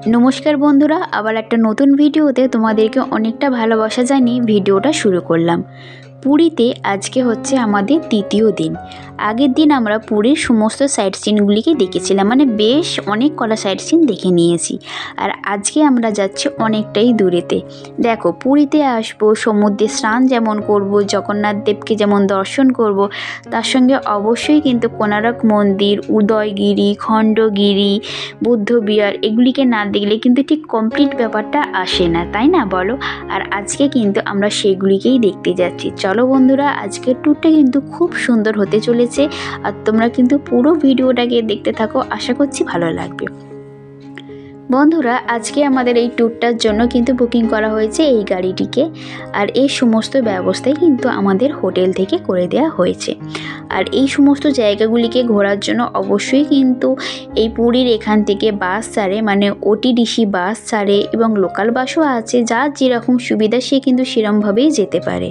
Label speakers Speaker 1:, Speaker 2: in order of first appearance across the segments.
Speaker 1: नमस्कार बंधुरा आबार एक नतून भिडियोते तुम्हादेरके अनेकटा भालोबासा जानिये भिडियोटा शुरू करलाम। पुरीते आज के होच्छे आमादेर तृतीय दिन। आगेर दिन आमरा पुरीर समस्त साइट सीनगुलिके देखेछिलाम, माने बेश अनेक कटा साइट सीन देखे नियेछि। आर आजके आमरा जाच्छि अनेकटाई दूरेते। देखो पुरीते आसबो, समुद्रे स्नान जेमन करबो, जगन्नाथ देवके जेमन दर्शन करबो, तार संगे अवश्यई किन्तु कोणार्क मंदिर, उदयगिरी, खंडगिरी, बुद्ध बिहार एगुलिके ना देखले किन्तु ठीक कमप्लीट ब्यापारटा आसे ना, ताई ना बोलो। आर आजके किन्तु आमरा सेगुलिकेई देखते जाच्छि। चलो बंधुरा आजकेर टूरटा किन्तु खूब सुंदर होते चलेছে আর তোমরা কিন্তু পুরো ভিডিওটাকে দেখতে থাকো, আশা করছি ভালো লাগবে। বন্ধুরা আজকে আমাদের এই ট্যুরটার জন্য কিন্তু বুকিং করা হয়েছে এই গাড়িটিকে, আর এই সমস্ত ব্যবস্থাই কিন্তু আমাদের হোটেল থেকে করে দেওয়া হয়েছে। আর এই সমস্ত জায়গাগুলিকে ঘোরার জন্য অবশ্যই কিন্তু এই পুরীর এখান থেকে বাস ছাড়ে, মানে ওটিডিসি বাস ছাড়ে এবং লোকাল বাসও আছে, যার যেরকম সুবিধা সে কিন্তু সেরকমভাবেই যেতে পারে।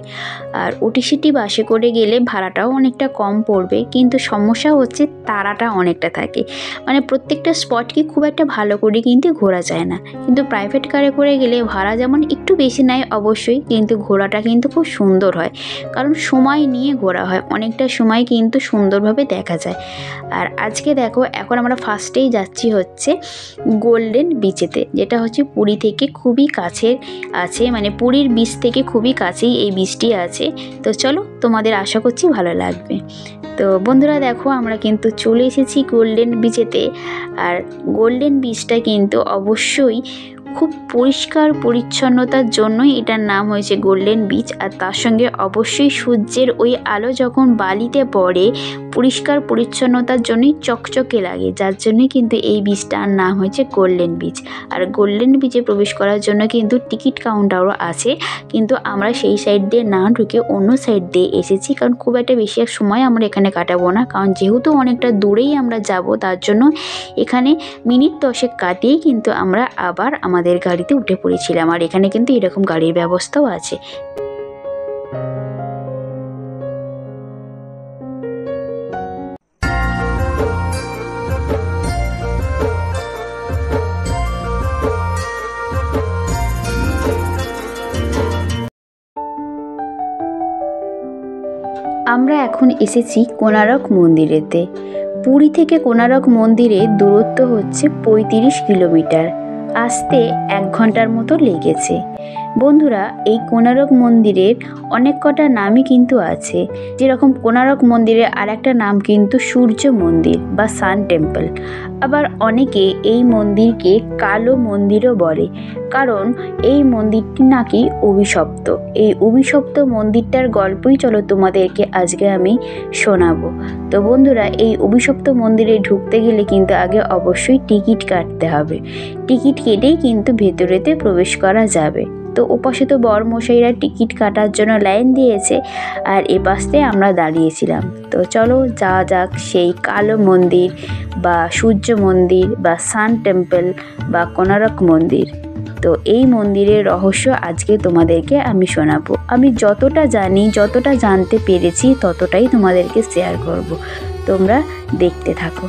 Speaker 1: আর ওটিসিটি বাসে করে গেলে ভাড়াটাও অনেকটা কম পড়বে, কিন্তু সমস্যা হচ্ছে তাড়াটা অনেকটা থাকে, মানে প্রত্যেকটা স্পটকে খুব একটা ভালো করে কিন্তু ঘোরা যায় না। কিন্তু প্রাইভেট কারে করে গেলে ভাড়া যেমন একটু বেশি নেয় অবশ্যই, কিন্তু ঘোরাটা কিন্তু খুব সুন্দর হয়, কারণ সময় নিয়ে ঘোরা হয়, অনেকটা সময় কিন্তু সুন্দরভাবে দেখা যায়। আর আজকে দেখো এখন আমরা ফার্স্টেই যাচ্ছি হচ্ছে গোল্ডেন বিচেতে, যেটা হচ্ছে পুরী থেকে খুবই কাছের আছে, মানে পুরীর বিচ থেকে খুবই কাছেই এই বিচটি আছে। তো চলো তোমাদের আশা করছি ভালো লাগবে। তো বন্ধুরা দেখো আমরা কিন্তু চলে এসেছি গোল্ডেন বিচেতে। আর গোল্ডেন বিচটা কিন্তু অবশ্যই খুব পরিষ্কার পরিচ্ছন্নতার জন্যই এটার নাম হয়েছে গোল্ডেন বিচ। আর তার সঙ্গে অবশ্যই সূর্যের ওই আলো যখন বালিতে পড়ে পরিষ্কার পরিচ্ছন্নতার জন্যই চকচকে লাগে, যার জন্যই কিন্তু এই বিচটার নাম হয়েছে গোল্ডেন বিচ। আর গোল্ডেন বিচে প্রবেশ করার জন্য কিন্তু টিকিট কাউন্টারও আছে, কিন্তু আমরা সেই সাইড দিয়ে না ঢুকে অন্য সাইড দিয়ে এসেছি, কারণ খুব একটা বেশি এক সময় আমরা এখানে কাটাবো না, কারণ যেহেতু অনেকটা দূরেই আমরা যাব, তার জন্য এখানে মিনিট 10 কাটিয়েই কিন্তু আমরা আবার আমাদের গাড়িতে উঠে পড়েছিলাম। আর এখানে কিন্তু এরকম গাড়ির ব্যবস্থাও আছে। আমরা এখন এসেছি কোণার্ক মন্দিরেতে। পুরী থেকে কোণার্ক মন্দিরের দূরত্ব হচ্ছে 35 কিলোমিটার, আসতে 1 ঘন্টার মতো লেগেছে। বন্ধুরা এই কোণার্ক মন্দিরের অনেক কটা নামই কিন্তু আছে, যেরকম কোণার্ক মন্দিরের আরেকটা নাম কিন্তু সূর্য মন্দির বা সান টেম্পল। আবার অনেকে এই মন্দিরকে কালো মন্দিরও বলে, কারণ এই মন্দিরটি নাকি অভিশপ্ত। এই অভিশপ্ত মন্দিরটার গল্পই চলো তোমাদেরকে আজকে আমি শোনাবো। তো বন্ধুরা এই অভিশপ্ত মন্দিরে ঢুকতে গেলে কিন্তু আগে অবশ্যই টিকিট কাটতে হবে, টিকিট কেটেই কিন্তু ভেতরেতে প্রবেশ করা যাবে। তো ওপাশে তো বরমশাইরা টিকিট কাটার জন্য লাইন দিয়েছে, আর এ পাশে আমরা দাঁড়িয়েছিলাম। তো চলো যাওয়া যাক সেই কালো মন্দির বা সূর্য মন্দির বা সান টেম্পল বা কোণার্ক মন্দির। তো এই মন্দিরের রহস্য আজকে তোমাদেরকে আমি শোনাবো। আমি যতটা জানি, যতটা জানতে পেরেছি ততটাই তোমাদেরকে শেয়ার করব, তোমরা দেখতে থাকো।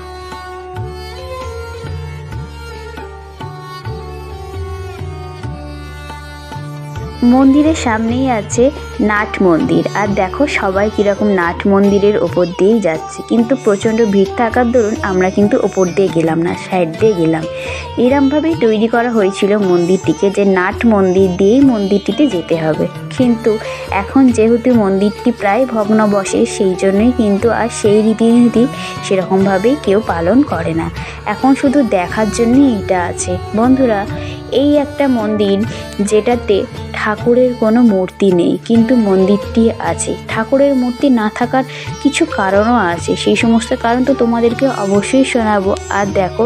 Speaker 1: মন্দিরের সামনেই আছে নাট মন্দির। আর দেখো সবাই কীরকম নাট মন্দিরের ওপর দিয়েই যাচ্ছে, কিন্তু প্রচণ্ড ভিড় থাকার দরুন আমরা কিন্তু ওপর দিয়ে গেলাম না, সাইড দিয়ে গেলাম। এরমভাবেই তৈরি করা হয়েছিল মন্দিরটিকে, যে নাট মন্দির দিয়েই মন্দিরটিতে যেতে হবে। কিন্তু এখন যেহেতু মন্দিরটি প্রায় ভগ্নবশে, সেই জন্যই কিন্তু আর সেই রীতিনীতি সেরকমভাবেই কেউ পালন করে না, এখন শুধু দেখার জন্যই এটা আছে। বন্ধুরা এই একটা মন্দির যেটাতে ঠাকুরের কোনো মূর্তি নেই, কিন্তু মন্দিরটি আছে। ঠাকুরের মূর্তি না থাকার কিছু কারণও আছে, সেই সমস্ত কারণ তো তোমাদেরকে অবশ্যই শোনাবো। আর দেখো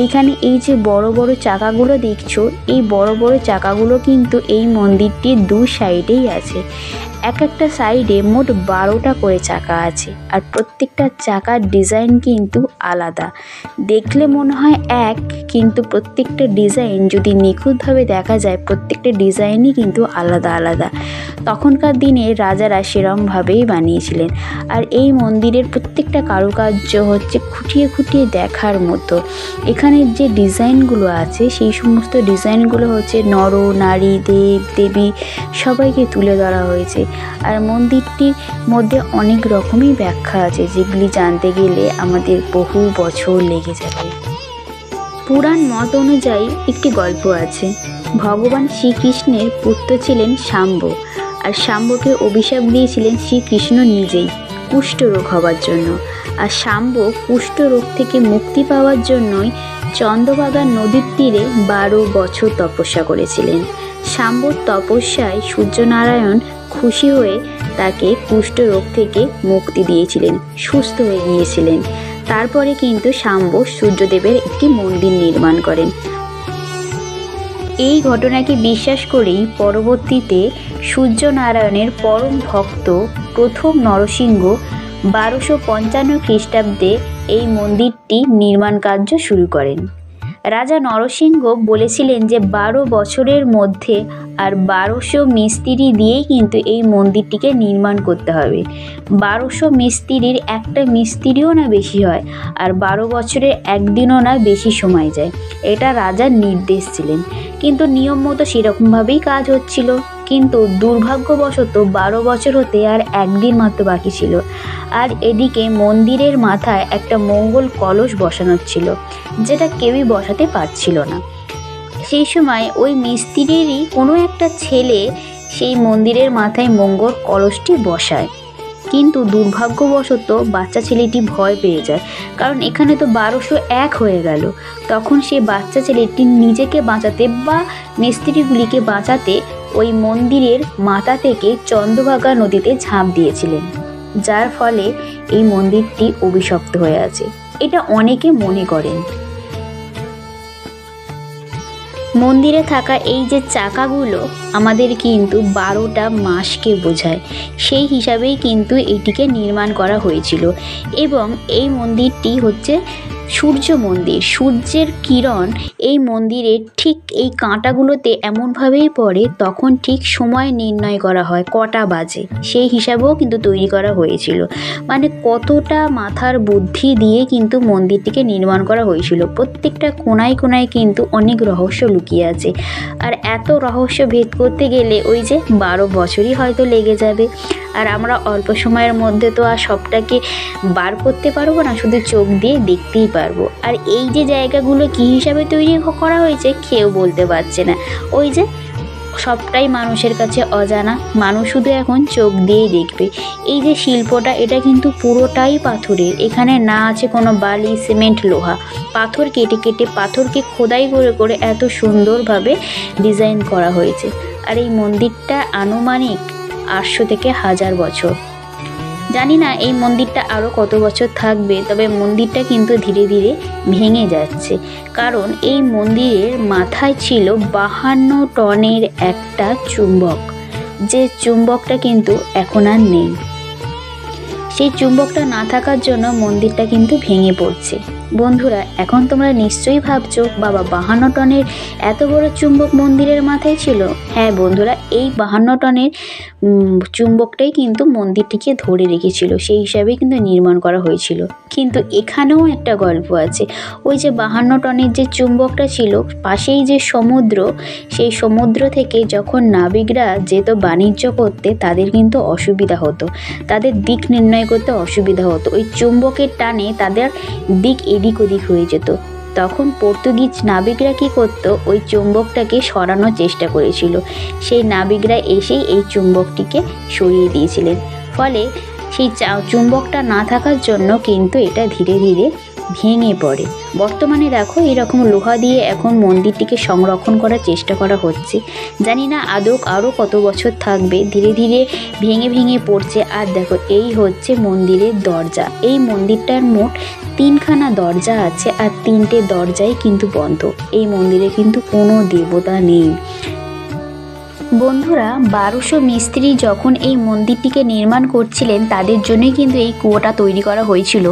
Speaker 1: এইখানে এই যে বড় বড় চাকাগুলো দেখছো, এই বড় বড় চাকাগুলো কিন্তু এই মন্দিরটির 2 সাইডেই আছে। এক একটা সাইডে মোট 12টা করে চাকা আছে, আর প্রত্যেকটা চাকার ডিজাইন কিন্তু আলাদা। দেখলে মনে হয় এক, কিন্তু প্রত্যেকটা ডিজাইন যদি নিখুঁতভাবে দেখা যায় প্রত্যেকটা ডিজাইনই কিন্তু আলাদা আলাদা। তখনকার দিনে রাজারা সেরমভাবেই বানিয়েছিলেন। আর এই মন্দিরের প্রত্যেকটা কারুকার্য হচ্ছে খুঁটিয়ে খুঁটিয়ে দেখার মতো। এখানের যে ডিজাইনগুলো আছে সেই সমস্ত ডিজাইনগুলো হচ্ছে নর নারী দেব দেবী সবাইকে তুলে ধরা হয়েছে। আর মন্দিরটির মধ্যে অনেক রকমই ব্যাখ্যা আছে, যেগুলি জানতে গেলে আমাদের বহু বছর লেগে যাবে। পুরাণ মত অনুযায়ী একটি গল্প আছে। ভগবান শ্রীকৃষ্ণের পুত্র ছিলেন শাম্ব, আর শাম্বকে অভিশাপ দিয়েছিলেন শ্রীকৃষ্ণ নিজেই কুষ্ঠরোগ হওয়ার জন্য। আর শাম্ব কুষ্ঠরোগ থেকে মুক্তি পাওয়ার জন্যই চন্দ্রভাগা নদীর তীরে 12 বছর তপস্যা করেছিলেন। শাম্বর তপস্যায় সূর্যনারায়ণ খুশি হয়ে তাকে কুষ্ঠরোগ থেকে মুক্তি দিয়েছিলেন, সুস্থ হয়ে গিয়েছিলেন। তারপরে কিন্তু শাম্ব সূর্যদেবের একটি মন্দির নির্মাণ করেন। এই ঘটনাকে বিশ্বাস করেই পরবর্তীতে সূর্যনারায়ণের পরম ভক্ত প্রথম নরসিংহ 1255 খ্রিস্টাব্দে এই মন্দিরটি নির্মাণ কার্য শুরু করেন। রাজা নরসিংহ বলেছিলেন যে 12 বছরের মধ্যে আর 1200 মিস্ত্রি দিয়েই কিন্তু এই মন্দিরটিকে নির্মাণ করতে হবে। 1200 মিস্ত্রির একটা মিস্ত্রিও না বেশি হয়, আর 12 বছরের একদিনও না বেশি সময় যায়। এটা রাজার নির্দেশ ছিলেন, কিন্তু নিয়ম মতো সেরকমভাবেই কাজ হচ্ছিল। কিন্তু দুর্ভাগ্যবশত 12 বছর হতে আর একদিন মাত্র বাকি ছিল। আর এদিকে মন্দিরের মাথায় একটা মঙ্গল কলস বসানো ছিল, যেটা কেউই বসাতে পারছিল না। সেই সময় ওই মিস্ত্রিরই কোনো একটা ছেলে সেই মন্দিরের মাথায় মঙ্গল কলসটি বসায়, কিন্তু দুর্ভাগ্যবশত বাচ্চা ছেলেটি ভয় পেয়ে যায়, কারণ এখানে তো 1201 হয়ে গেল। তখন সেই বাচ্চা ছেলেটি নিজেকে বাঁচাতে বা মিস্ত্রিগুলিকে বাঁচাতে ওই মন্দিরের মাথা থেকে চন্দ্রভাগা নদীতে ঝাঁপ দিয়েছিলেন, যার ফলে এই মন্দিরটি অভিশপ্ত হয়ে আছে, এটা অনেকে মনে করেন। মন্দিরে থাকা এই যে চাকাগুলো আমাদের কিন্তু 12টা মাসকে বোঝায়, সেই হিসাবেই কিন্তু এটিকে নির্মাণ করা হয়েছিল। এবং এই মন্দিরটি হচ্ছে সূর্য মন্দির। সূর্যের কিরণ এই মন্দিরের ঠিক এই কাঁটাগুলোতে এমনভাবেই পড়ে, তখন ঠিক সময় নির্ণয় করা হয় কটা বাজে, সেই হিসাবেও কিন্তু তৈরি করা হয়েছিল। মানে কতটা মাথার বুদ্ধি দিয়ে কিন্তু মন্দিরটিকে নির্মাণ করা হয়েছিল। প্রত্যেকটা কোনায় কোনায় কিন্তু অনেক রহস্য লুকিয়ে আছে, আর এত রহস্য ভেদ করতে গেলে ওই যে 12 বছরই হয়তো লেগে যাবে। আর আমরা অল্প সময়ের মধ্যে তো আর সবটাকে বার করতে পারবো না, শুধু চোখ দিয়ে দেখতেই পারবো। আর এই যে জায়গাগুলো কী হিসাবে তৈরি করা হয়েছে কেউ বলতে পারছে না। ওই যে সবটাই মানুষের কাছে অজানা, মানুষ শুধু এখন চোখ দিয়েই দেখবে। এই যে শিল্পটা, এটা কিন্তু পুরোটাই পাথরের। এখানে না আছে কোনো বালি সিমেন্ট লোহা, পাথর কেটে কেটে পাথরকে খোদাই করে করে এত সুন্দরভাবে ডিজাইন করা হয়েছে। আর এই মন্দিরটা আনুমানিক 800 থেকে 1000 বছর। জানি না এই মন্দিরটা আরও কত বছর থাকবে, তবে মন্দিরটা কিন্তু ধীরে ধীরে ভেঙে যাচ্ছে, কারণ এই মন্দিরের মাথায় ছিল 52 টনের একটা চুম্বক, যে চুম্বকটা কিন্তু এখন আর নেই। সেই চুম্বকটা না থাকার জন্য মন্দিরটা কিন্তু ভেঙে পড়ছে। বন্ধুরা, এখন তোমরা নিশ্চয়ই ভাবছো, বাবা 52 টনের এত বড় চুম্বক মন্দিরের মাথায় ছিল? হ্যাঁ বন্ধুরা, এই 52 টনের চুম্বকটাই কিন্তু মন্দিরটিকে ধরে রেখেছিল, সেই হিসাবেই কিন্তু নির্মাণ করা হয়েছিল। কিন্তু এখানেও একটা গল্প আছে। ওই যে 52 টনের যে চুম্বকটা ছিল, পাশেই যে সমুদ্র, সেই সমুদ্র থেকে যখন নাবিকরা যেত বাণিজ্য করতে, তাদের কিন্তু অসুবিধা হতো, তাদের দিক নির্ণয় করতে অসুবিধা হতো। ওই চুম্বকের টানে তাদের দিক এদিক ওদিক হয়ে যেত। তখন পর্তুগিজ নাবিকরা কী করতো, ওই চুম্বকটাকে সরানোর চেষ্টা করেছিল। সেই নাবিকরা এসেই এই চুম্বকটিকে সরিয়ে দিয়েছিলেন, ফলে সেই চুম্বকটা না থাকার জন্য কিন্তু এটা ধীরে ধীরে ভেঙে পড়ে। বর্তমানে দেখো এরকম লোহা দিয়ে এখন মন্দিরটিকে সংরক্ষণ করার চেষ্টা করা হচ্ছে। জানি না আদৌ আরও কত বছর থাকবে, ধীরে ধীরে ভেঙে ভেঙে পড়ছে। আর দেখো, এই হচ্ছে মন্দিরের দরজা। এই মন্দিরটার মোট 3খানা দরজা আছে, আর 3টে দরজাই কিন্তু বন্ধ। এই মন্দিরে কিন্তু কোনো দেবতা নেই। বন্ধুরা, 1200 মিস্ত্রি যখন এই মন্দিরটিকে নির্মাণ করছিলেন তাদের জন্যই কিন্তু এই কুয়োটা তৈরি করা হয়েছিল।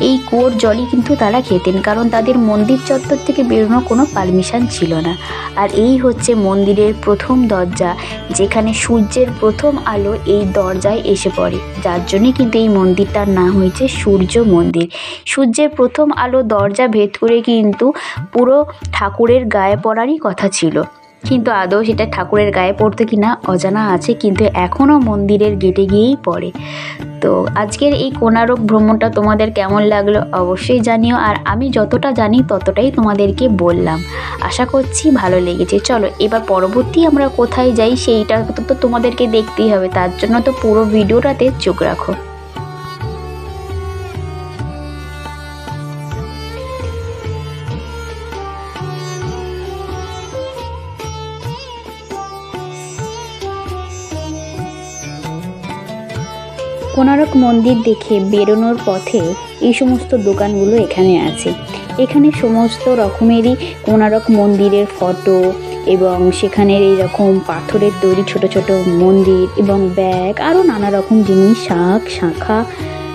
Speaker 1: এই কুয়োর জলই কিন্তু তারা খেতেন, কারণ তাদের মন্দির চত্বর থেকে বেরোনোর কোনো পারমিশন ছিল না। আর এই হচ্ছে মন্দিরের প্রথম দরজা, যেখানে সূর্যের প্রথম আলো এই দরজায় এসে পড়ে, যার জন্যই কিন্তু এই মন্দিরটার নাম হয়েছে সূর্য মন্দির। সূর্যের প্রথম আলো দরজা ভেদ করে কিন্তু পুরো ঠাকুরের গায়ে পড়ারই কথা ছিল, কিন্তু আদৌ সেটা ঠাকুরের গায়ে পড়তো কিনা অজানা আছে, কিন্তু এখনও মন্দিরের গেটে গিয়েই পড়ে। তো আজকের এই কোণারক ভ্রমণটা তোমাদের কেমন লাগলো অবশ্যই জানিও, আর আমি যতটা জানি ততটাই তোমাদেরকে বললাম। আশা করছি ভালো লেগেছে। চলো এবার পরবর্তী আমরা কোথায় যাই সেইটা তো তোমাদেরকে দেখতেই হবে, তার জন্য তো পুরো ভিডিওটাতে চোখ রাখো। কোণারক মন্দির দেখে বেরোনোর পথে এই সমস্ত দোকানগুলো এখানে আছে। এখানে সমস্ত রকমেরই কোণারক মন্দিরের ফটো এবং সেখানের এইরকম পাথরের তৈরি ছোট ছোট মন্দির এবং ব্যাগ, আরও নানা রকম জিনিস, শাঁখ শাঁখা,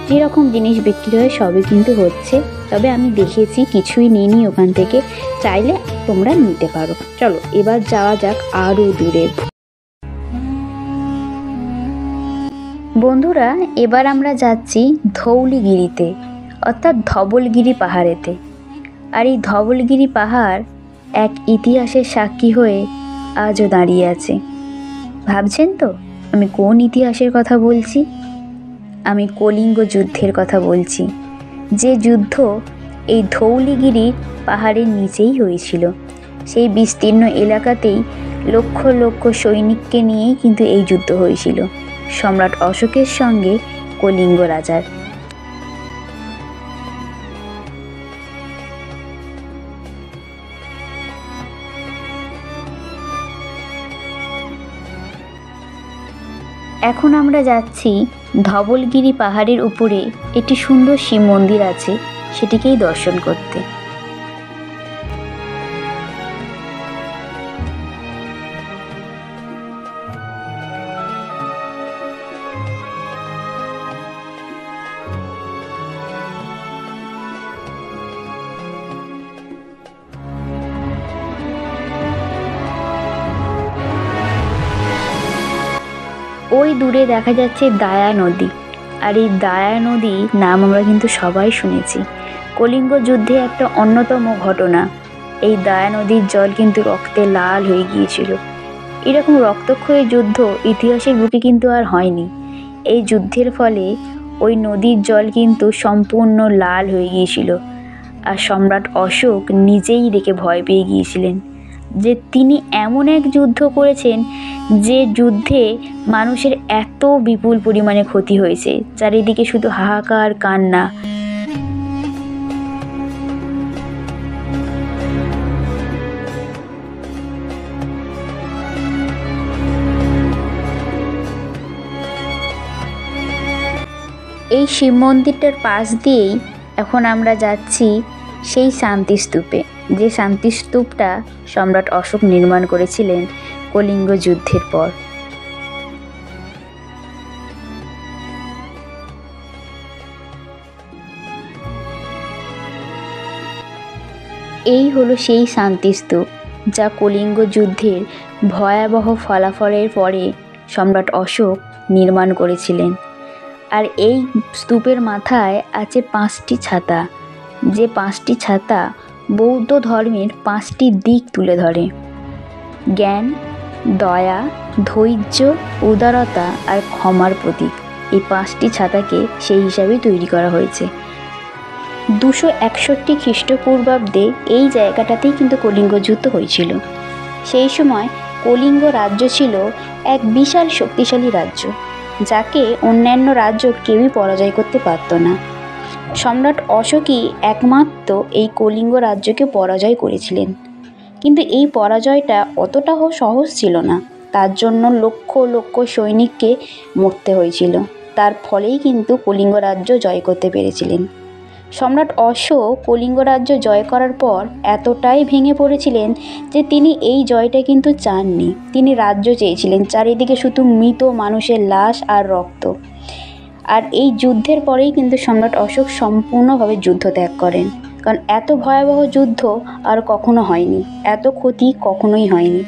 Speaker 1: যেরকম জিনিস বিক্রি হয় সবই কিন্তু হচ্ছে। তবে আমি দেখেছি, কিছুই নিইনি ওখান থেকে, চাইলে তোমরা নিতে পারো। চলো এবার যাওয়া যাক আরও দূরে। বন্ধুরা, এবার আমরা যাচ্ছি ধৌলিগিরিতে, অর্থাৎ ধবলগিরি পাহাড়েতে। আর এই ধবলগিরি পাহাড় এক ইতিহাসের সাক্ষী হয়ে আজও দাঁড়িয়ে আছে। ভাবছেন তো আমি কোন ইতিহাসের কথা বলছি? আমি কলিঙ্গ যুদ্ধের কথা বলছি, যে যুদ্ধ এই ধৌলিগিরি পাহাড়ের নিচেই হয়েছিল। সেই বিস্তীর্ণ এলাকাতেই লক্ষ লক্ষ সৈনিককে নিয়েই কিন্তু এই যুদ্ধ হয়েছিল সম্রাট অশোকের সঙ্গে কলিঙ্গ রাজার। এখন আমরা যাচ্ছি ধবলগিরি পাহাড়ের উপরে একটি সুন্দর শিব মন্দির আছে, সেটিকেই দর্শন করতে। ওই দূরে দেখা যাচ্ছে দায়া নদী, আর এই দায়া নদী নাম আমরা কিন্তু সবাই শুনেছি। কলিঙ্গ যুদ্ধে একটা অন্যতম ঘটনা, এই দায়া নদীর জল কিন্তু রক্তে লাল হয়ে গিয়েছিল। এরকম রক্তক্ষয়ী যুদ্ধ ইতিহাসের বুকে কিন্তু আর হয়নি। এই যুদ্ধের ফলে ওই নদীর জল কিন্তু সম্পূর্ণ লাল হয়ে গিয়েছিল, আর সম্রাট অশোক নিজেই দেখে ভয় পেয়ে গিয়েছিলেন যে তিনি এমন এক যুদ্ধ করেছেন যে যুদ্ধে মানুষের এত বিপুল পরিমাণে ক্ষতি হয়েছে, চারিদিকে শুধু হাহাকার কান্না। এই শিব মন্দিরটার পাশ দিয়েই এখন আমরা যাচ্ছি সেই শান্তিস্তূপে, যে শান্তিস্তূপটা সম্রাট অশোক নির্মাণ করেছিলেন কলিঙ্গ যুদ্ধের পর। এই হলো সেই শান্তিস্তূপ যা কলিঙ্গ যুদ্ধের ভয়াবহ ফলাফলের পরে সম্রাট অশোক নির্মাণ করেছিলেন। আর এই স্তূপের মাথায় আছে 5টি ছাতা, যে 5টি ছাতা বৌদ্ধ ধর্মের 5টি দিক তুলে ধরে: জ্ঞান, দয়া, ধৈর্য, উদারতা আর ক্ষমার প্রতীক। এই 5টি ছাতাকে সেই হিসাবেই তৈরি করা হয়েছে। 261 খ্রিস্টপূর্বাব্দে এই জায়গাটাতেই কিন্তু কলিঙ্গ যুদ্ধ হয়েছিল। সেই সময় কলিঙ্গ রাজ্য ছিল এক বিশাল শক্তিশালী রাজ্য, যাকে অন্যান্য রাজ্য কেউই পরাজয় করতে পারত না। সম্রাট অশোকই একমাত্র এই কলিঙ্গ রাজ্যকে পরাজয় করেছিলেন, কিন্তু এই পরাজয়টা অতটাও সহজ ছিল না। তার জন্য লক্ষ লক্ষ সৈনিককে মরতে হয়েছিল। তার ফলেই কিন্তু কলিঙ্গ রাজ্য জয় করতে পেরেছিলেন। সম্রাট অশোক কলিঙ্গ রাজ্য জয় করার পর এতটাই ভেঙে পড়েছিলেন যে তিনি এই জয়টা কিন্তু চাননি। তিনি রাজ্য চেয়েছিলেন, চারিদিকে শুধু মৃত মানুষের লাশ আর রক্ত। আর এই যুদ্ধের পরেই কিন্তু সম্রাট অশোক সম্পূর্ণভাবে যুদ্ধ ত্যাগ করেন, কারণ এত ভয়াবহ যুদ্ধ আর কখনো হয়নি, এত ক্ষতি কখনোই হয়নি।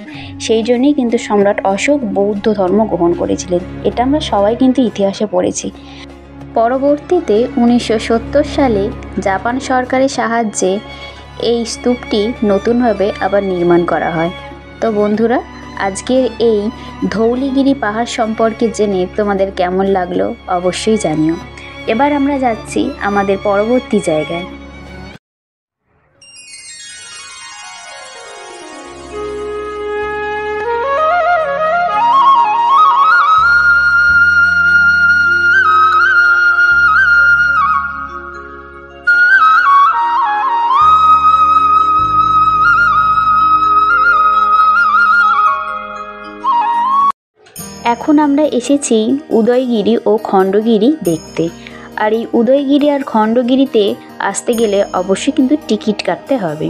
Speaker 1: সেই জন্যই কিন্তু সম্রাট অশোক বৌদ্ধ ধর্ম গ্রহণ করেছিলেন। এটা আমরা সবাই কিন্তু ইতিহাসে পড়েছি। পরবর্তীতে 1970 সালে জাপান সরকারের সাহায্যে এই স্তূপটি নতুনভাবে আবার নির্মাণ করা হয়। তো বন্ধুরা, আজকের এই ধৌলিগিরি পাহাড় সম্পর্কে জেনে তোমাদের কেমন লাগলো অবশ্যই জানিও। এবার আমরা যাচ্ছি আমাদের পরবর্তী জায়গায়। এখন আমরা এসেছি উদয়গিরি ও খণ্ডগিরি দেখতে। আর এই উদয়গিরি আর খণ্ডগিরিতে আসতে গেলে অবশ্যই কিন্তু টিকিট কাটতে হবে।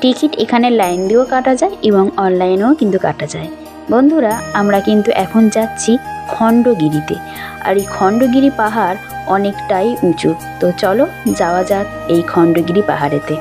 Speaker 1: টিকিট এখানে লাইন দিয়েও কাটা যায় এবং অনলাইনেও কিন্তু কাটা যায়। বন্ধুরা, আমরা কিন্তু এখন যাচ্ছি খণ্ডগিরিতে। আর এই খণ্ডগিরি পাহাড় অনেকটাই উঁচু। তো চলো যাওয়া যাক এই খণ্ডগিরি পাহাড়েতে।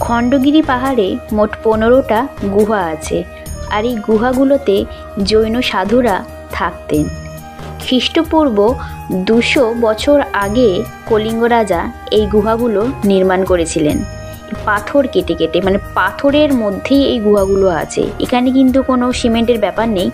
Speaker 1: খণ্ডগিরি পাহাড়ে মোট 15টা গুহা আছে। আর এই গুহাগুলোতে জৈন সাধুরা থাকতেন। খ্রিস্টপূর্ব 200 বছর আগে কলিঙ্গ রাজা এই গুহাগুলো নির্মাণ করেছিলেন পাথর কেটে কেটে, মানে পাথরের মধ্যেই এই গুহাগুলো আছে। এখানে কিন্তু কোনো সিমেন্টের ব্যাপার নেই।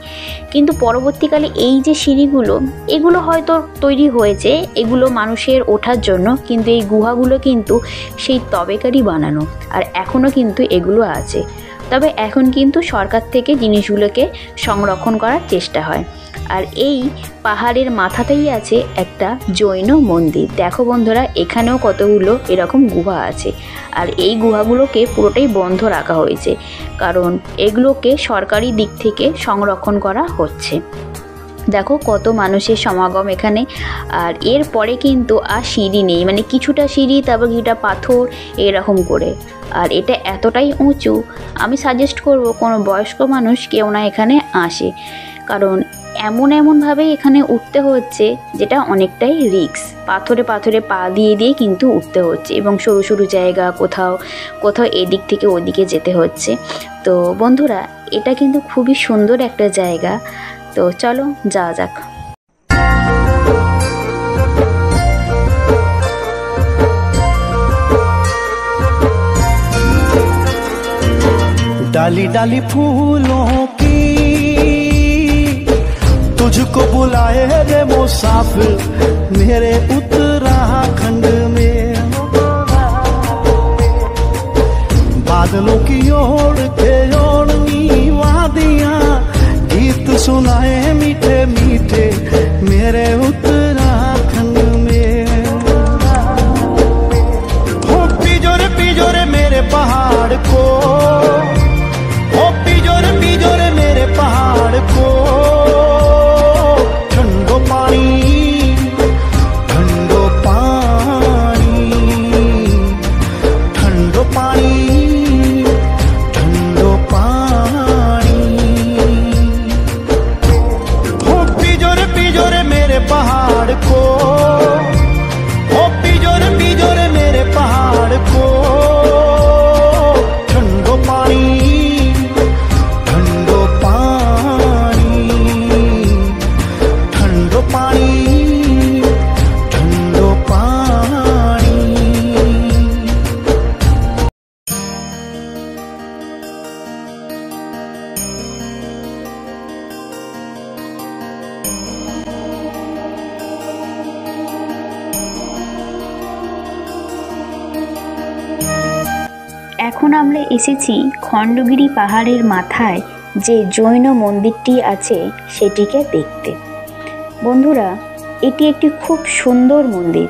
Speaker 1: কিন্তু পরবর্তীকালে এই যে সিঁড়িগুলো, এগুলো হয়তো তৈরি হয়েছে এগুলো মানুষের ওঠার জন্য, কিন্তু এই গুহাগুলো কিন্তু সেই তবেকারই বানানো। আর এখনও কিন্তু এগুলো আছে। তবে এখন কিন্তু সরকার থেকে জিনিসগুলোকে সংরক্ষণ করার চেষ্টা হয়। আর এই পাহাড়ের মাথাতেই আছে একটা জৈন মন্দির। দেখো বন্ধুরা, এখানেও কতগুলো এরকম গুহা আছে। আর এই গুহাগুলোকে পুরোটাই বন্ধ রাখা হয়েছে, কারণ এগুলোকে সরকারি দিক থেকে সংরক্ষণ করা হচ্ছে। দেখো কত মানুষের সমাগম এখানে। আর এরপরে কিন্তু আর সিঁড়ি নেই, মানে কিছুটা সিঁড়ি, তারপর কিছুটা পাথর, এরকম করে। আর এটা এতটাই উঁচু, আমি সাজেস্ট করব কোনো বয়স্ক মানুষ কেউ না এখানে আসে, কারণ এমনভাবেই এখানে উঠতে হচ্ছে যেটা অনেকটাই রিস্ক। পাথরে পাথরে পা দিয়ে দিয়ে কিন্তু উঠতে হচ্ছে, এবং সরু সরু জায়গা, কোথাও কোথাও এদিক থেকে ওদিকে যেতে হচ্ছে। তো বন্ধুরা, এটা কিন্তু খুবই সুন্দর একটা জায়গা। তো চলো যাওয়া যাক।
Speaker 2: डाली डाली फूलों की तुझको बुलाए रे मुसाफिर मेरे उत्तराखंड में। बादलों की ओर के ओढ़नी वादियां गीत सुनाए मीठे मीठे मेरे उत्तराखंड में। हो पिजोरे मेरे पहाड़ को, हो पिजोरे मेरे पहाड़ को। ठंडो पानी ठंडो पानी ठंडो पानी ठंडो पानी। हो पिजोरे मेरे पहाड़
Speaker 1: এখন আমরা এসেছি খণ্ডগিরি পাহাড়ের মাথায় যে জৈন মন্দিরটি আছে সেটিকে দেখতে। বন্ধুরা, এটি একটি খুব সুন্দর মন্দির।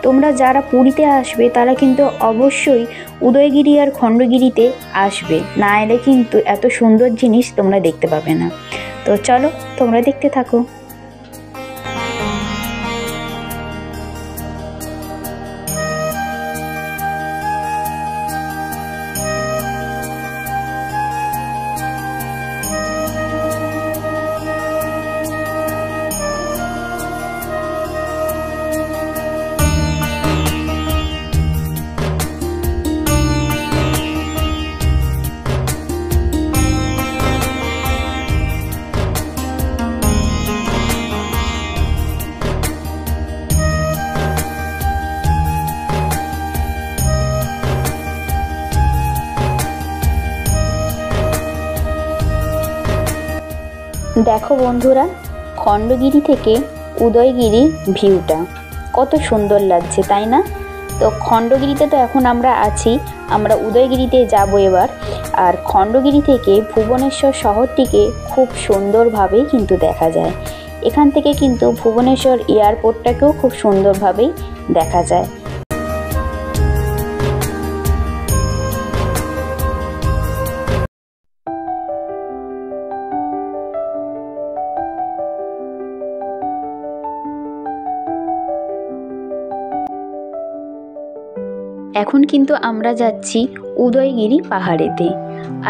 Speaker 1: তোমরা যারা পুরীতে আসবে তারা কিন্তু অবশ্যই উদয়গিরি আর খণ্ডগিরিতে আসবে, না এলে কিন্তু এত সুন্দর জিনিস তোমরা দেখতে পাবে না। তো চলো তোমরা দেখতে থাকো। দেখো বন্ধুরা, খণ্ডগিরি থেকে উদয়গিরির ভিউটা কত সুন্দর লাগছে, তাই না? তো খণ্ডগিরিতে তো এখন আমরা আছি, আমরা উদয়গিরিতে যাব এবার। আর খণ্ডগিরি থেকে ভুবনেশ্বর শহরটিকে খুব সুন্দরভাবেই কিন্তু দেখা যায়। এখান থেকে কিন্তু ভুবনেশ্বর এয়ারপোর্টটাকেও খুব সুন্দরভাবেই দেখা যায়। এখন কিন্তু আমরা যাচ্ছি উদয়গিরি পাহাড়েতে।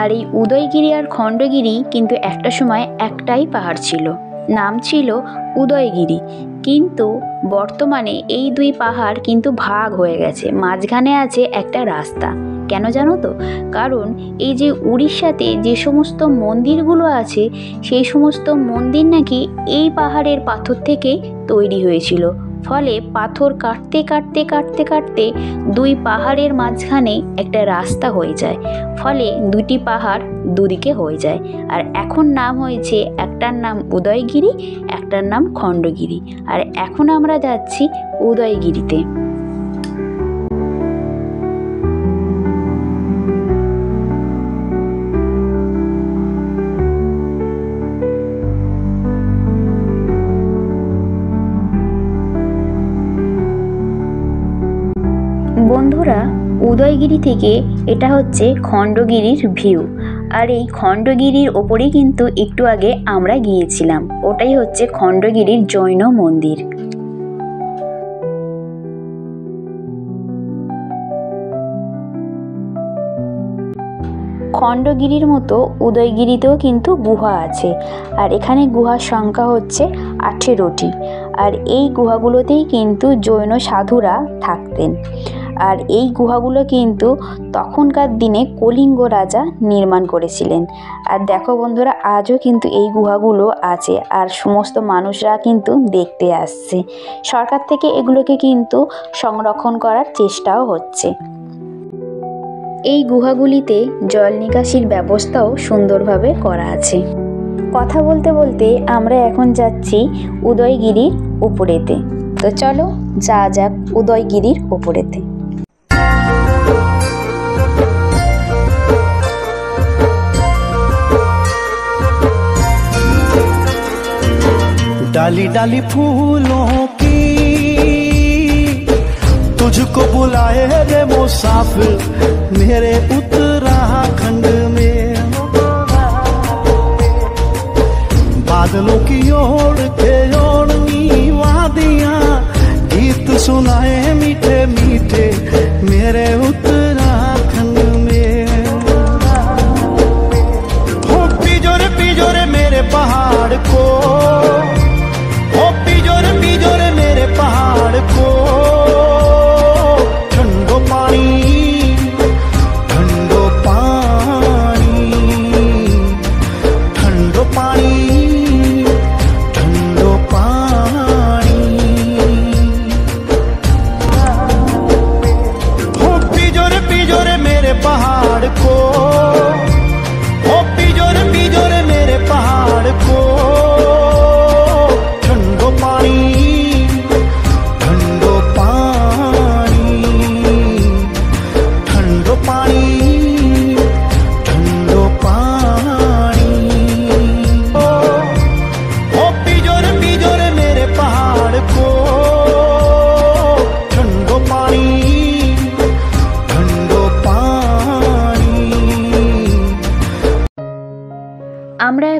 Speaker 1: আর এই উদয়গিরি আর খণ্ডগিরি কিন্তু একটা সময় একটাই পাহাড় ছিল, নাম ছিল উদয়গিরি। কিন্তু বর্তমানে এই দুই পাহাড় কিন্তু ভাগ হয়ে গেছে, মাঝখানে আছে একটা রাস্তা। কেন জানো তো? কারণ এই যে উড়িষ্যাতে যে সমস্ত মন্দিরগুলো আছে সেই সমস্ত মন্দির নাকি এই পাহাড়ের পাথর থেকে তৈরি হয়েছিল। ফলে পাথর কাটতে কাটতে কাটতে কাটতে দুই পাহাড়ের মাঝখানে একটা রাস্তা হয়ে যায়, ফলে দুটি পাহাড় দুদিকে হয়ে যায়। আর এখন নাম হয়েছে, একটার নাম উদয়গিরি, একটার নাম খণ্ডগিরি। আর এখন আমরা যাচ্ছি উদয়গিরিতে। বন্ধুরা, উদয়গিরি থেকে এটা হচ্ছে খণ্ডগিরির ভিউ। আর এই খণ্ডগিরির ওপরেই কিন্তু একটু আগে আমরা গিয়েছিলাম, ওটাই হচ্ছে খণ্ডগিরির জৈন মন্দির। খণ্ডগিরির মতো উদয়গিরিতেও কিন্তু গুহা আছে, আর এখানে গুহার সংখ্যা হচ্ছে 18টি। আর এই গুহাগুলোতেই কিন্তু জৈন সাধুরা থাকতেন। আর এই গুহাগুলো কিন্তু তখনকার দিনে কলিঙ্গ রাজা নির্মাণ করেছিলেন। আর দেখো বন্ধুরা, আজও কিন্তু এই গুহাগুলো আছে, আর সমস্ত মানুষরা কিন্তু দেখতে আসছে। সরকার থেকে এগুলোকে কিন্তু সংরক্ষণ করার চেষ্টাও হচ্ছে। এই গুহাগুলিতে জল নিকাশির ব্যবস্থাও সুন্দরভাবে করা আছে। কথা বলতে বলতে আমরা এখন যাচ্ছি উদয়গিরির উপরেতে। তো চলো যা যাক উদয়গিরির উপরেতে।
Speaker 2: डाली डाली फूलों की तुझको बुलाए रे मुसाफिर मेरे उत्तराखंड में। बादलों की ओर के ओढ़नी वादियां गीत सुनाए मीठे मीठे मेरे उत्तराखंड में। हो पिजोरे पिजोरे मेरे पहाड़ को, हो पिजोरे पिजोरे मेरे पहाड़ को। ठंडो पानी ठंडो पानी ठंडो पानी ठंडो पानी। हो पिजोरे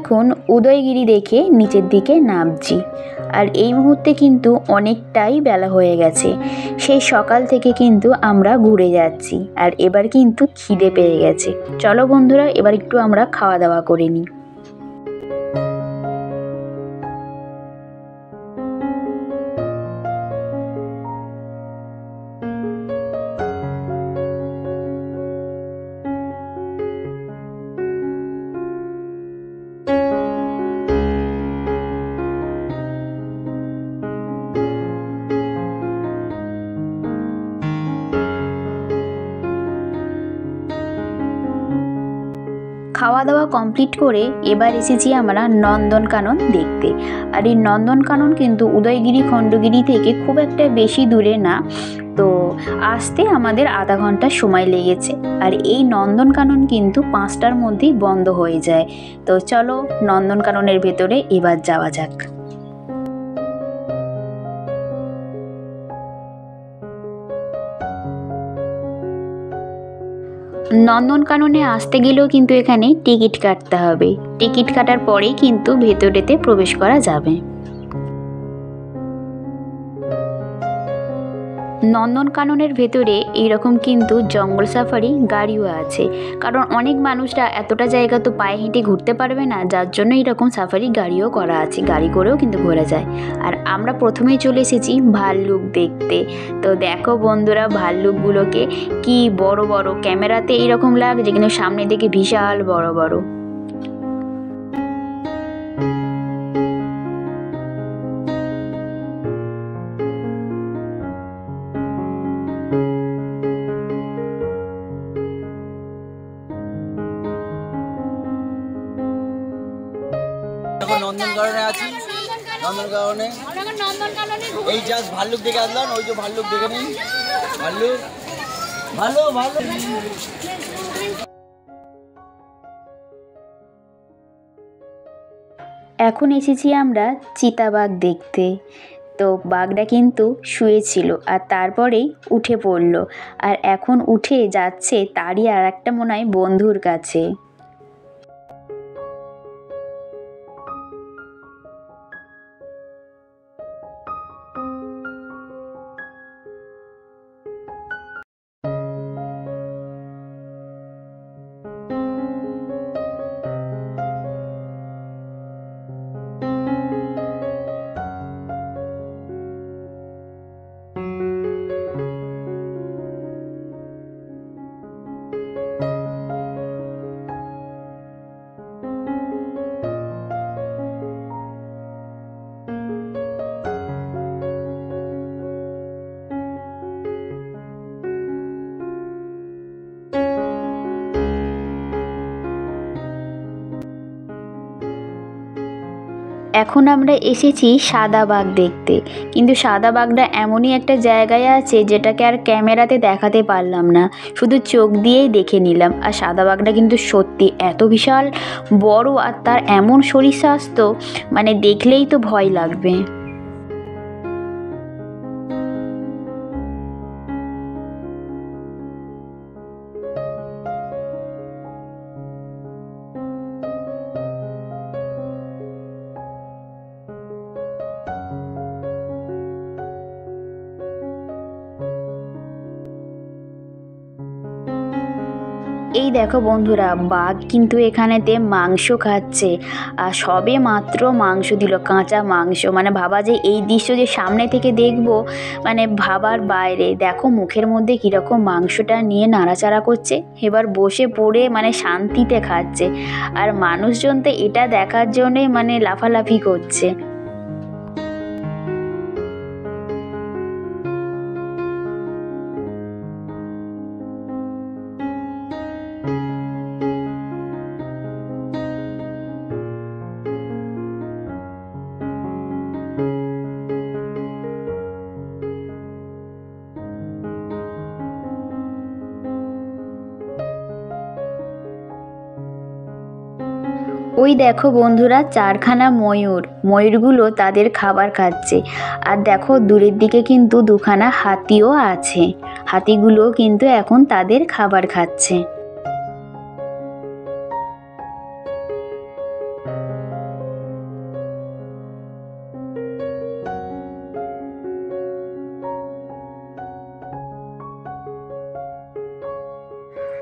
Speaker 1: এখন উদয়গিরি দেখে নিচের দিকে নামছি। আর এই মুহূর্তে কিন্তু অনেকটাই বেলা হয়ে গেছে। সেই সকাল থেকে কিন্তু আমরা ঘুরে যাচ্ছি, আর এবার কিন্তু খিদে পেয়ে গেছে। চলো বন্ধুরা, এবার একটু আমরা খাওয়া দাওয়া করে নিই। খাওয়া দাওয়া কমপ্লিট করে এবার এসেছি আমরা নন্দনকানন দেখতে। আর এই নন্দনকানন কিন্তু উদয়গিরি খণ্ডগিরি থেকে খুব একটা বেশি দূরে না, তো আসতে আমাদের আধা ঘন্টা সময় লেগেছে। আর এই নন্দনকানন কিন্তু 5টার মধ্যেই বন্ধ হয়ে যায়। তো চলো নন্দনকাননের ভেতরে এবার যাওয়া যাক। নন্দনকাননে আসতে গেলেও কিন্তু এখানে টিকিট কাটতে হবে। টিকিট কাটার পরেই কিন্তু ভেতরেতে প্রবেশ করা যাবে। নন্দনকাননের ভেতরে এইরকম কিন্তু জঙ্গল সাফারি গাড়িও আছে, কারণ অনেক মানুষরা এতটা জায়গা তো পায়ে হেঁটে ঘুরতে পারবে না, যার জন্য এইরকম সাফারি গাড়িও করা আছে। গাড়ি করেও কিন্তু ঘোরা যায়। আর আমরা প্রথমেই চলে এসেছি ভাল্লুক দেখতে। তো দেখো বন্ধুরা, ভাল্লুকগুলোকে কি বড় বড়, ক্যামেরাতে এইরকম লাগছে কিন্তু সামনে থেকে বিশাল বড় বড়।
Speaker 3: এখন নন্দনকাননে আছি। নন্দনকাননে এই জাস্ট ভাল্লুক দেখে আসলাম। ওই যে ভাল্লুক দেখে নিন, ভাল্লুক ভালো ভালো।
Speaker 1: এখন এসেছি আমরা চিতাবাঘ দেখতে। তো বাঘটা কিন্তু শুয়েছিল আর তারপরেই উঠে পড়লো, আর এখন উঠে যাচ্ছে তারই আর একটা মনে হয় বন্ধুর কাছে। এখন আমরা এসেছি সাদা বাঘ দেখতে, কিন্তু সাদা বাঘটা এমনই একটা জায়গায় আছে যেটাকে আর ক্যামেরাতে দেখাতে পারলাম না, শুধু চোখ দিয়েই দেখে নিলাম। আর সাদা বাঘটা কিন্তু সত্যি এত বিশাল বড়, আর তার এমন শরীর স্বাস্থ্য, মানে দেখলেই তো ভয় লাগবে। এই দেখো বন্ধুরা, বাঘ কিন্তু এখানেতে মাংস খাচ্ছে। আর সবে মাত্র মাংস দিল, কাঁচা মাংস। মানে ভাবা যে এই দৃশ্য যে সামনে থেকে দেখবো, মানে ভাবার বাইরে। দেখো মুখের মধ্যে কীরকম মাংসটা নিয়ে নাড়াচাড়া করছে, এবার বসে পড়ে মানে শান্তিতে খাচ্ছে। আর মানুষজন তো এটা দেখার জন্যে মানে লাফালাফি করছে। ওই দেখো বন্ধুরা, 4খানা ময়ূর, ময়ূরগুলো তাদের খাবার খাচ্ছে। আর দেখো দূরের দিকে কিন্তু 2খানা হাতিও আছে, হাতিগুলো কিন্তু এখন তাদের খাবার খাচ্ছে।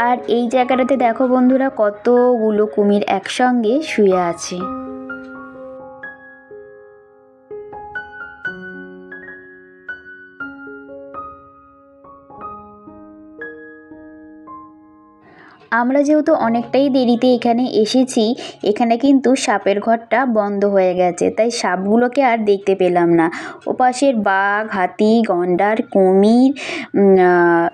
Speaker 1: আর এই জায়গাটাতে দেখো বন্ধুরা কতগুলো কুমির একসঙ্গে শুয়ে আছে। আমরা যেহেতু অনেকটাই দেরিতে এখানে এসেছি, এখানে কিন্তু সাপের ঘরটা বন্ধ হয়ে গেছে, তাই সাপগুলোকে আর দেখতে পেলাম না। ওপাশের বাঘ, হাতি, গন্ডার, কুমির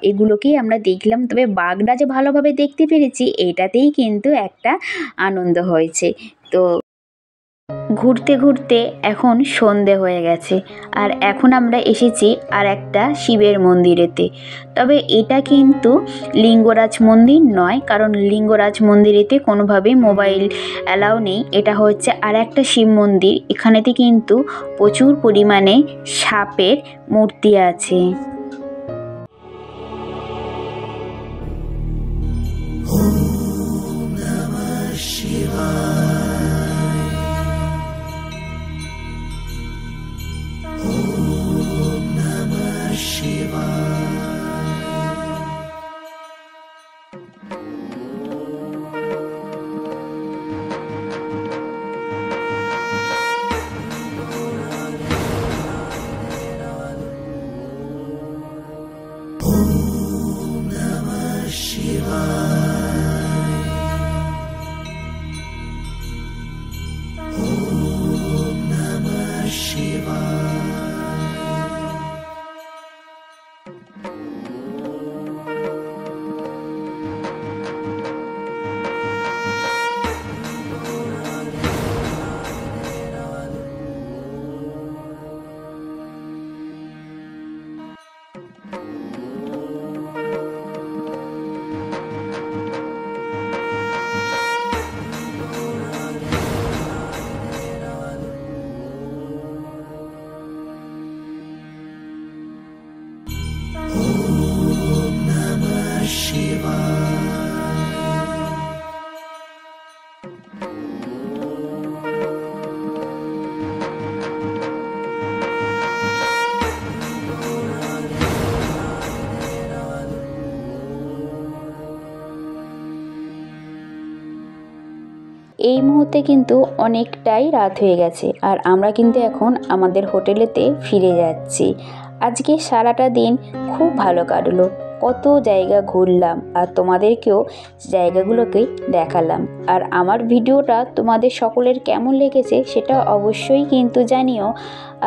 Speaker 1: এগুলোকেই আমরা দেখলাম। তবে বাঘটা যে ভালোভাবে দেখতে পেরেছি এটাতেই কিন্তু একটা আনন্দ হয়েছে। তো ঘুরতে ঘুরতে এখন সন্ধে হয়ে গেছে, আর এখন আমরা এসেছি আর একটা শিবের মন্দিরেতে। তবে এটা কিন্তু লিঙ্গরাজ মন্দির নয়, কারণ লিঙ্গরাজ মন্দিরেতে কোনোভাবেই মোবাইল অ্যালাউ নেই। এটা হচ্ছে আর একটা শিব মন্দির, এখানেতে কিন্তু প্রচুর পরিমাণে সাপের মূর্তি আছে। এই মুহূর্তে কিন্তু অনেকটাই রাত হয়ে গেছে, আর আমরা কিন্তু এখন আমাদের হোটেলেতে ফিরে যাচ্ছি। আজকে সারাটা দিন খুব ভালো কাটলো, কত জায়গা ঘুরলাম আর তোমাদেরকেও জায়গাগুলোকে দেখালাম। আর আমার ভিডিওটা তোমাদের সকলের কেমন লেগেছে সেটা অবশ্যই কিন্তু জানিও,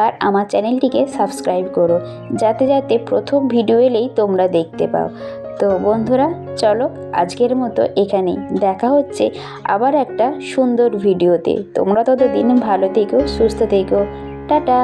Speaker 1: আর আমার চ্যানেলটিকে সাবস্ক্রাইব করো, যাতে যাতে প্রথম ভিডিও এলেই তোমরা দেখতে পাও। তো বন্ধুরা চলো আজকের মতো এখানেই, দেখা হচ্ছে আবার একটা সুন্দর ভিডিওতে। তোমরা ততদিন ভালো থেকো, সুস্থ থেকো, টাটা।